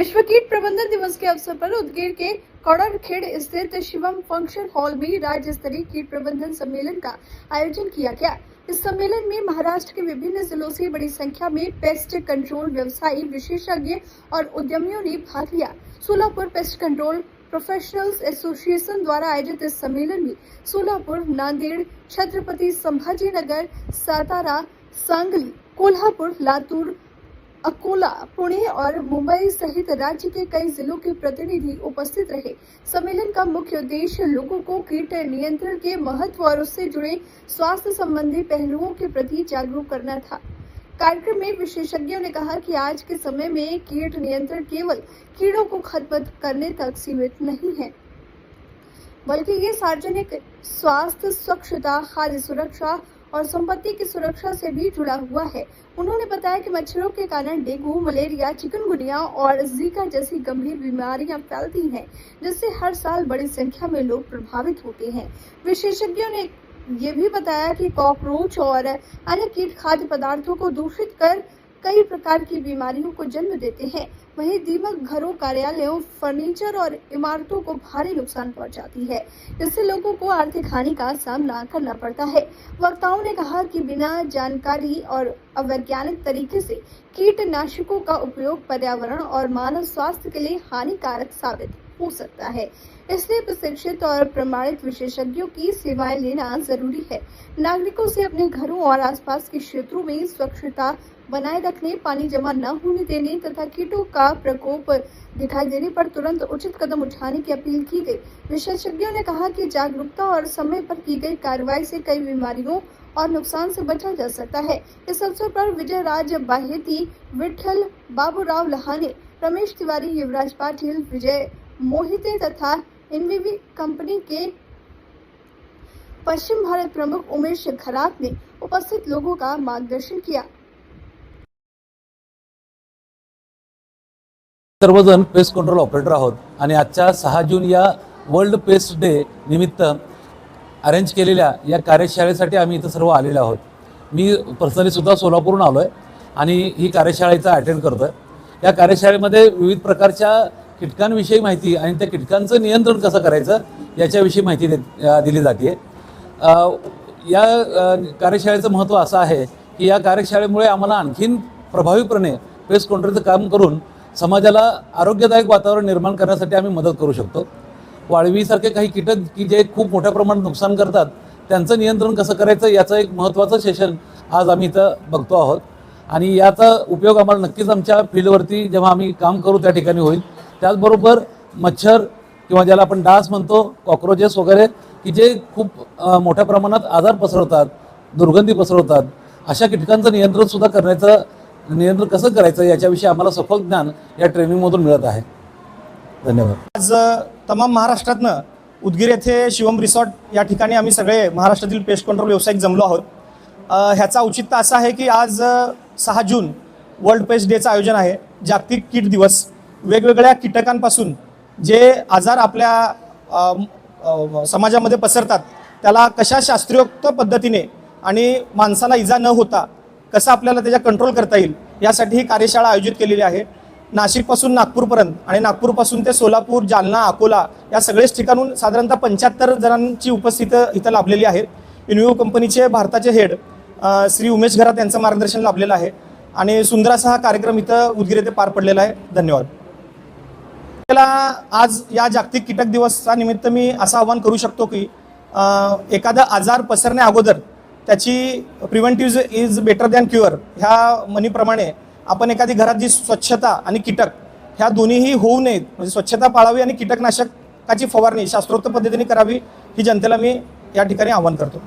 विश्व कीट प्रबंधन दिवस के अवसर पर उदगीर के कौड़रखेड़ स्थित शिवम फंक्शन हॉल में राज्य स्तरीय कीट प्रबंधन सम्मेलन का आयोजन किया गया। इस सम्मेलन में महाराष्ट्र के विभिन्न जिलों से बड़ी संख्या में पेस्ट कंट्रोल व्यवसायी, विशेषज्ञ और उद्यमियों ने भाग लिया। Solapur pest control professionals association द्वारा आयोजित इस सम्मेलन में सोलापुर, नांदेड़, छत्रपति संभाजीनगर, सातारा, सांगली, कोल्हापुर, लातूर, अकोला, पुणे और मुंबई सहित राज्य के कई जिलों के प्रतिनिधि उपस्थित रहे। सम्मेलन का मुख्य उद्देश्य लोगों को कीट नियंत्रण के महत्व और उससे जुड़े स्वास्थ्य संबंधी पहलुओं के प्रति जागरूक करना था। कार्यक्रम में विशेषज्ञों ने कहा कि आज के समय में कीट नियंत्रण केवल कीड़ों को खत्म करने तक सीमित नहीं है, बल्कि ये सार्वजनिक स्वास्थ्य, स्वच्छता, खाद्य सुरक्षा और संपत्ति की सुरक्षा से भी जुड़ा हुआ है। उन्होंने बताया कि मच्छरों के कारण डेंगू, मलेरिया, चिकनगुनिया और जीका जैसी गंभीर बीमारियां फैलती हैं, जिससे हर साल बड़ी संख्या में लोग प्रभावित होते हैं। विशेषज्ञों ने ये भी बताया कि कॉकरोच और अन्य कीट खाद्य पदार्थों को दूषित कर कई प्रकार की बीमारियों को जन्म देते हैं। वहीं दीमक घरों, कार्यालयों, फर्नीचर और इमारतों को भारी नुकसान पहुंचाती है, जिससे लोगों को आर्थिक हानि का सामना करना पड़ता है। वक्ताओं ने कहा कि बिना जानकारी और अवैज्ञानिक तरीके से कीटनाशकों का उपयोग पर्यावरण और मानव स्वास्थ्य के लिए हानिकारक साबित हो सकता है। इसलिए प्रशिक्षित और प्रमाणित विशेषज्ञों की सेवाएं लेना जरूरी है। नागरिकों से अपने घरों और आसपास के क्षेत्रों में स्वच्छता बनाए रखने, पानी जमा न होने देने तथा कीटों का प्रकोप दिखाई देने पर तुरंत उचित कदम उठाने की अपील की गई। विशेषज्ञों ने कहा कि जागरूकता और समय पर की गई कार्रवाई से कई बीमारियों और नुकसान से बचा जा सकता है। इस अवसर पर विजय राज बाहेती, विठल बाबूराव लहाने, रमेश तिवारी, युवराज पाटिल, विजय मोहिते तथा एनवीवी कंपनी के पश्चिम भारत प्रमुख उमेश खरात ने उपस्थित लोगों का मार्गदर्शन किया। सर्वजण पेस्ट कंट्रोल ऑपरेटर आहोत आणि आजच्या 6 जून या वर्ल्ड पेस्ट डे निमित्त अरेंज केलेल्या या कार्यशाळेसाठी आम्ही इथं सर्व आलेलो आहोत। मी पर्सनली सुद्धा सोलापूरहून आलो आहे आणि ही कार्यशाळेचा अटेंड करतो आहे। या कार्यशाळेमध्ये विविध प्रकारच्या कीटकांविषयी माहिती आणि त्या कीटकांचं नियंत्रण कसं करायचं याच्याविषयी माहिती दिली जाते। या कार्यशाळेचं महत्त्व असं आहे की या कार्यशाळेमुळे आम्हाला आणखीन प्रभावीपणे पेस्ट कंट्रोलचं काम करून समाजाला आरोग्यदायक वातावरण निर्माण करण्यासाठी आम्ही मदत करू शकतो। वाळवीसारखे काही कीटक की जे खूप मोठ्या प्रमाणात नुकसान करतात त्यांचं नियंत्रण कसं करायचं याचं एक महत्त्वाचं सेशन आज आम्ही इथं बघतो आहोत आणि याचा उपयोग आम्हाला नक्कीच आमच्या फील्डवरती जेव्हा आम्ही काम करू त्या ठिकाणी होईल। त्याचबरोबर मच्छर किंवा ज्याला आपण डास म्हणतो, कॉकरोचेस वगैरे की जे खूप मोठ्या प्रमाणात आजार पसरवतात, दुर्गंधी पसरवतात, अशा कीटकांचं नियंत्रण कसं करायचं याच्याविषयी आम्हाला सखोल ज्ञान या ट्रेनिंगमधून मिळत आहे। धन्यवाद। आज तमाम महाराष्ट्रातनं उदगीर येथे शिवम रिसॉर्ट या ठिकाणी आम्ही सगळे महाराष्ट्रातील पेस्ट कंट्रोल व्यावसायिक जमलो आहोत। ह्याचा औचित्य असं आहे की आज 6 जून वर्ल्ड पेस्ट डेचं आयोजन आहे, जागतिक कीट दिवस। वेगवेगळ्या कीटकांपासून जे आजार आपल्या समाजामध्ये पसरतात त्याला कशा शास्त्रोक्त पद्धतीने आणि माणसाला इजा न होता कसं आपल्याला त्याचा कंट्रोल करता येईल यासाठी ही कार्यशाळा आयोजित केलेली आहे। नाशिकपासून नागपूरपर्यंत आणि नागपूरपासून ते सोलापूर, जालना, अकोला या सगळेच ठिकाणून साधारणतः 75 जणांची उपस्थिती इथं लाभलेली आहे। इन्व्हिओ कंपनीचे भारताचे हेड श्री उमेश खरात यांचं मार्गदर्शन लाभलेलं आहे आणि सुंदर असा हा कार्यक्रम इथं उदगीर येथे पार पडलेला आहे। धन्यवाद। आज या जागतिक कीटक दिवसा निमित्त मी असं आवाहन करू शकतो की एखादा आजार पसरण्या अगोदर त्याची preventive is better than cure ह्या म्हणीप्रमाणे आपण एखादी घरात जी स्वच्छता आणि कीटक ह्या दोन्हीही होऊ नयेत, म्हणजे स्वच्छता पाळावी आणि कीटकनाशकाची फवारणी शास्त्रोक्त पद्धतीने करावी ही जनतेला मी या ठिकाणी आवाहन करतो।